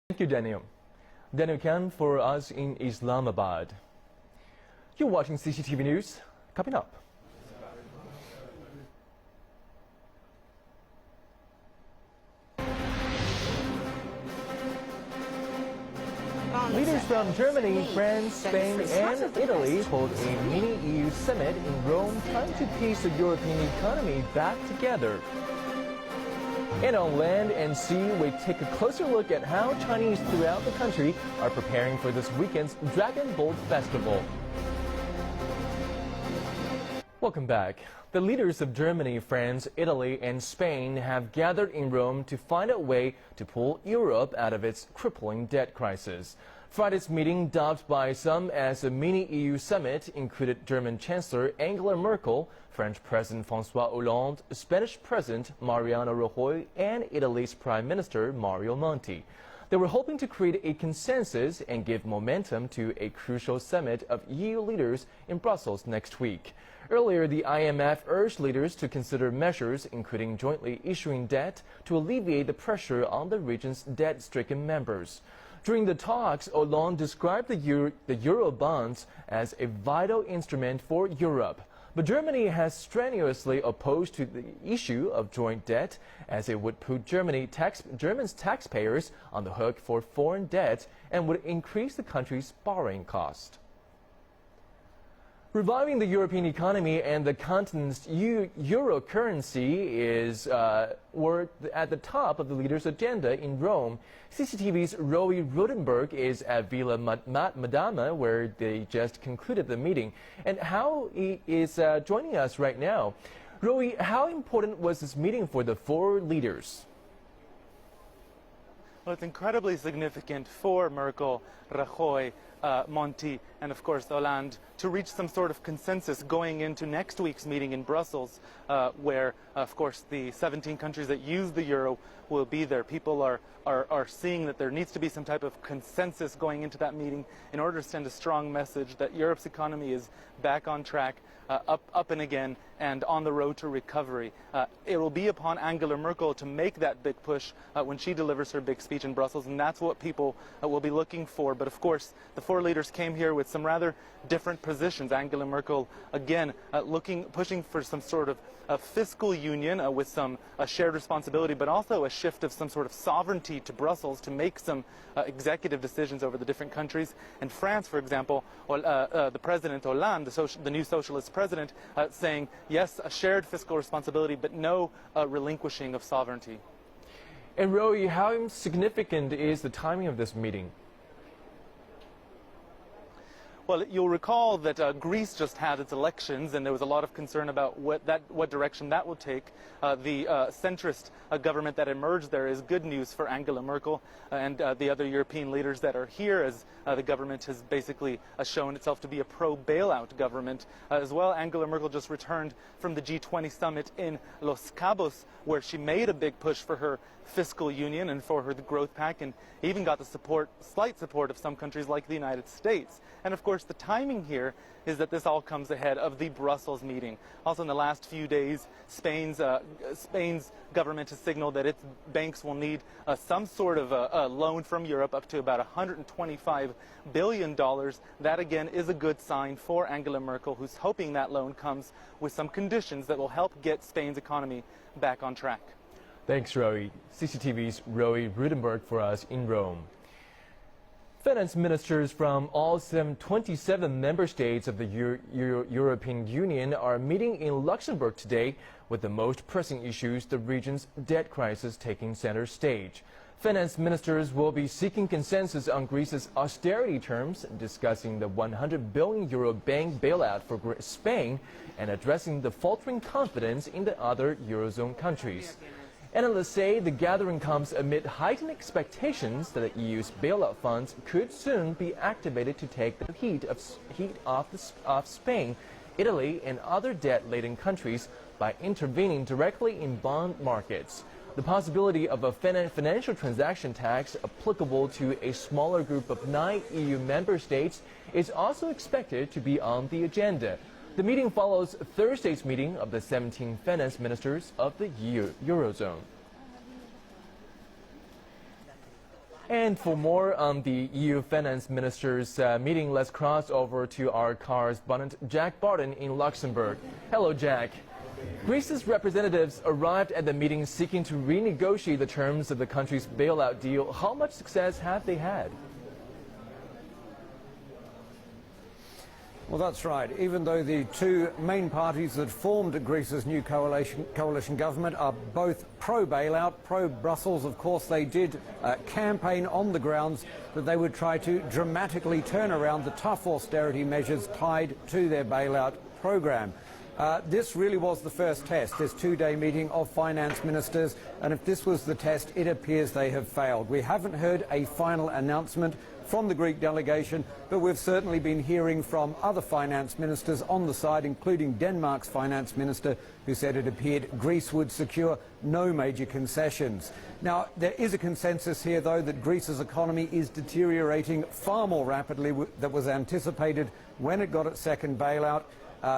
Thank you, Daniel. Daniel Khan for us in Islamabad. You're watching CCTV News. Coming up. Leaders from Germany, France, Spain, and Italy hold a mini EU summit in Rome trying to piece the European economy back together. And on land and sea, we take a closer look at how Chinese throughout the country are preparing for this weekend's Dragon Boat Festival. Welcome back. The leaders of Germany, France, Italy, and Spain have gathered in Rome to find a way to pull Europe out of its crippling debt crisis. Friday's meeting, dubbed by some as a mini EU summit, included German Chancellor Angela Merkel, French President François Hollande, Spanish President Mariano Rajoy, and Italy's Prime Minister Mario Monti. They were hoping to create a consensus and give momentum to a crucial summit of EU leaders in Brussels next week. Earlier, the IMF urged leaders to consider measures, including jointly issuing debt, to alleviate the pressure on the region's debt-stricken members. During the talks, Hollande described the euro bonds as a vital instrument for Europe. But Germany has strenuously opposed to the issue of joint debt, as it would put Germany's taxpayers on the hook for foreign debt and would increase the country's borrowing cost. Reviving the European economy and the continent's euro currency were at the top of the leaders' agenda in Rome. CCTV's Roy Rudenberg is at Villa Madama, where they just concluded the meeting, and how he is joining us right now. Roy, how important was this meeting for the four leaders? Well, it's incredibly significant for Merkel, Rajoy, Monti, and of course Hollande to reach some sort of consensus going into next week's meeting in Brussels, where, of course, the 17 countries that use the euro will be there. People are seeing that there needs to be some type of consensus going into that meeting in order to send a strong message that Europe's economy is back on track, up and again, and on the road to recovery. It will be upon Angela Merkel to make that big push when she delivers her big speech in Brussels, and that's what people will be looking for. But of course, the four leaders came here with some rather different positions. Angela Merkel, again, pushing for some sort of fiscal union with some shared responsibility, but also a shift of some sort of sovereignty to Brussels to make some executive decisions over the different countries. And France, for example, the President Hollande, the new socialist president, saying, yes, a shared fiscal responsibility, but no relinquishing of sovereignty. And Roy, how significant is the timing of this meeting? Well, you'll recall that Greece just had its elections, and there was a lot of concern about what direction that will take. The centrist government that emerged there is good news for Angela Merkel and the other European leaders that are here, as the government has basically shown itself to be a pro-bailout government. As well, Angela Merkel just returned from the G20 summit in Los Cabos, where she made a big push for her fiscal union and for her growth pact, and even got the slight support of some countries like the United States. And of course, the timing here is that this all comes ahead of the Brussels meeting. Also, in the last few days, Spain's government has signaled that its banks will need some sort of a loan from Europe up to about $125 billion. That, again, is a good sign for Angela Merkel, who's hoping that loan comes with some conditions that will help get Spain's economy back on track. Thanks, Roy. CCTV's Roy Rudenberg for us in Rome. Finance ministers from all 27 member states of the European Union are meeting in Luxembourg today, with the most pressing issues, the region's debt crisis, taking center stage. Finance ministers will be seeking consensus on Greece's austerity terms, discussing the 100 billion euro bank bailout for Spain, and addressing the faltering confidence in the other Eurozone countries. Analysts say the gathering comes amid heightened expectations that the EU's bailout funds could soon be activated to take the heat off Spain, Italy, and other debt-laden countries by intervening directly in bond markets. The possibility of a financial transaction tax applicable to a smaller group of 9 EU member states is also expected to be on the agenda. The meeting follows Thursday's meeting of the 17 finance ministers of the Eurozone. And for more on the EU finance ministers meeting, let's cross over to our correspondent Jack Barton in Luxembourg. Hello, Jack. Greece's representatives arrived at the meeting seeking to renegotiate the terms of the country's bailout deal. How much success have they had? Well, that's right. Even though the two main parties that formed Greece's new coalition government are both pro-bailout, pro-Brussels, of course, they did campaign on the grounds that they would try to dramatically turn around the tough austerity measures tied to their bailout program. This really was the first test, this two-day meeting of finance ministers, and if this was the test, it appears they have failed. We haven't heard a final announcement from the Greek delegation, but we've certainly been hearing from other finance ministers on the side, including Denmark's finance minister, who said it appeared Greece would secure no major concessions. Now, there is a consensus here, though, that Greece's economy is deteriorating far more rapidly than was anticipated when it got its second bailout.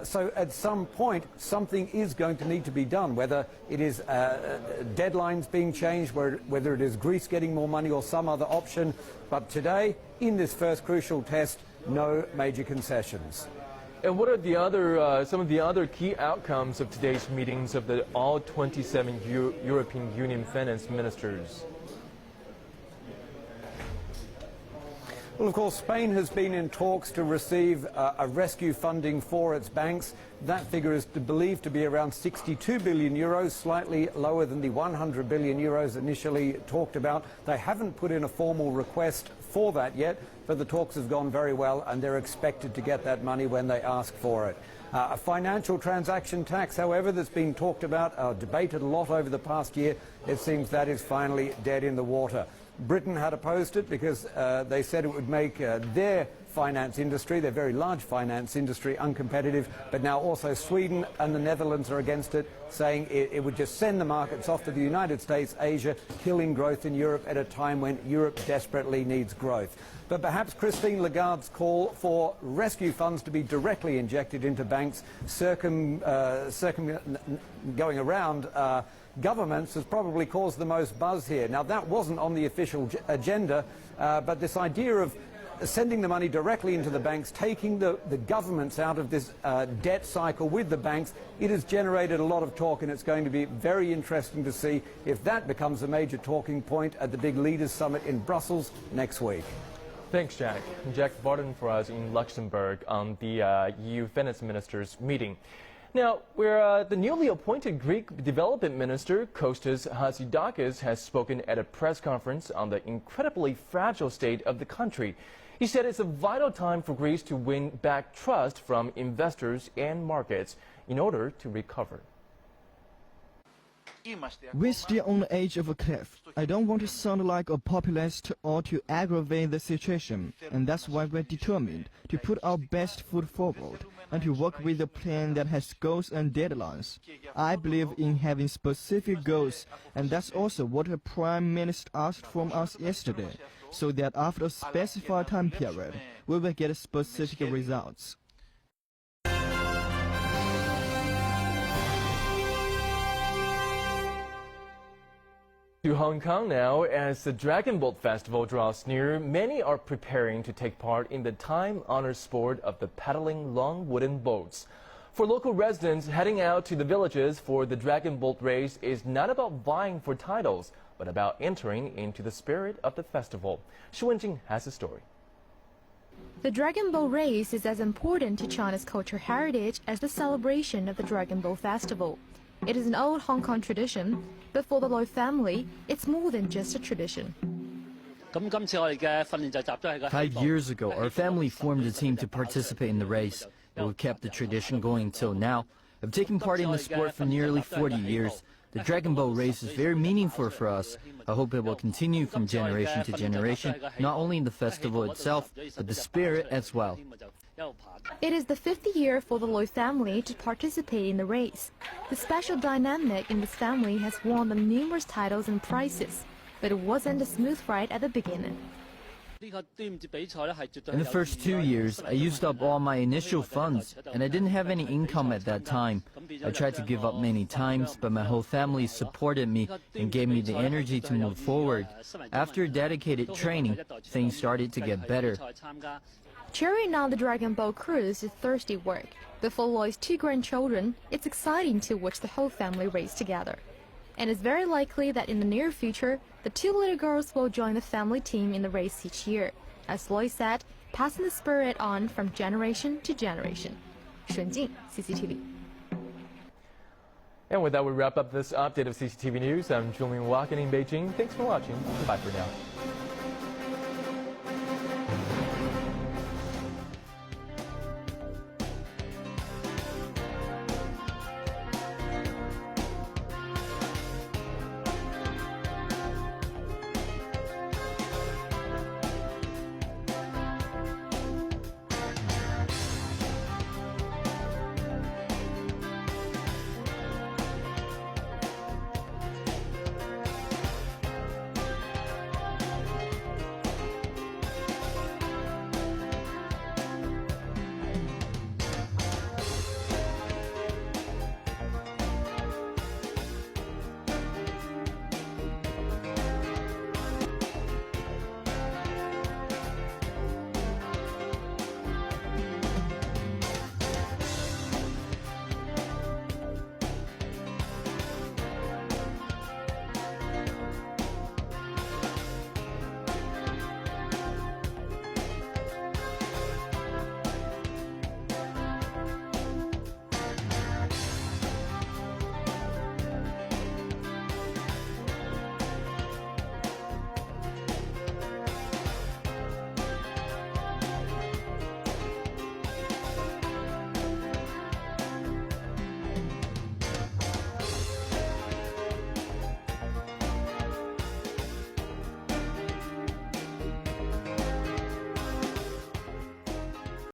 So at some point, something is going to need to be done, whether it is deadlines being changed, whether it is Greece getting more money or some other option. But today, in this first crucial test, no major concessions. And what are some of the other key outcomes of today's meetings of the all 27 European Union finance ministers? Well, of course, Spain has been in talks to receive a rescue funding for its banks. That figure is believed to be around 62 billion euros, slightly lower than the 100 billion euros initially talked about. They haven't put in a formal request for that yet, but the talks have gone very well and they're expected to get that money when they ask for it. A financial transaction tax, however, that's been talked about, debated a lot over the past year, it seems that is finally dead in the water. Britain had opposed it because they said it would make their finance industry, their very large finance industry, uncompetitive. But now also Sweden and the Netherlands are against it, saying it would just send the markets off to the United States, Asia, killing growth in Europe at a time when Europe desperately needs growth. But perhaps Christine Lagarde's call for rescue funds to be directly injected into banks, going around governments has probably caused the most buzz here. Now, that wasn't on the official agenda, but this idea of sending the money directly into the banks, taking the governments out of this debt cycle with the banks, it has generated a lot of talk, and it's going to be very interesting to see if that becomes a major talking point at the big leaders summit in Brussels next week. Thanks, Jack. Jack Barton for us in Luxembourg on the EU finance ministers meeting. Now, where the newly appointed Greek development minister, Kostas Hatzidakis, has spoken at a press conference on the incredibly fragile state of the country. He said it's a vital time for Greece to win back trust from investors and markets in order to recover. We're still on the edge of a cliff. I don't want to sound like a populist or to aggravate the situation, and that's why we're determined to put our best foot forward and to work with a plan that has goals and deadlines. I believe in having specific goals, and that's also what the Prime Minister asked from us yesterday, so that after a specified time period, we will get specific results. To Hong Kong now, as the Dragon Boat Festival draws near, many are preparing to take part in the time-honored sport of the paddling long wooden boats. For local residents, heading out to the villages for the Dragon Boat race is not about vying for titles, but about entering into the spirit of the festival. Xu Wenjing has a story. The Dragon Boat race is as important to China's cultural heritage as the celebration of the Dragon Boat Festival. It is an old Hong Kong tradition, but for the Loy family, it's more than just a tradition. 5 years ago, our family formed a team to participate in the race. We've kept the tradition going until now. I've taken part in the sport for nearly 40 years. The Dragon Boat race is very meaningful for us. I hope it will continue from generation to generation, not only in the festival itself, but the spirit as well. It is the 5th year for the Loy family to participate in the race. The special dynamic in this family has won them numerous titles and prizes, but it wasn't a smooth ride at the beginning. In the first 2 years, I used up all my initial funds, and I didn't have any income at that time. I tried to give up many times, but my whole family supported me and gave me the energy to move forward. After dedicated training, things started to get better. Cheering on the Dragon Boat cruise is thirsty work. Before Loy's 2 grandchildren, it's exciting to watch the whole family race together. And it's very likely that in the near future, the 2 little girls will join the family team in the race each year. As Loy said, passing the spirit on from generation to generation. 沈静 CCTV. And with that, we wrap up this update of CCTV News. I'm Julian Walken in Beijing. Thanks for watching. Bye for now.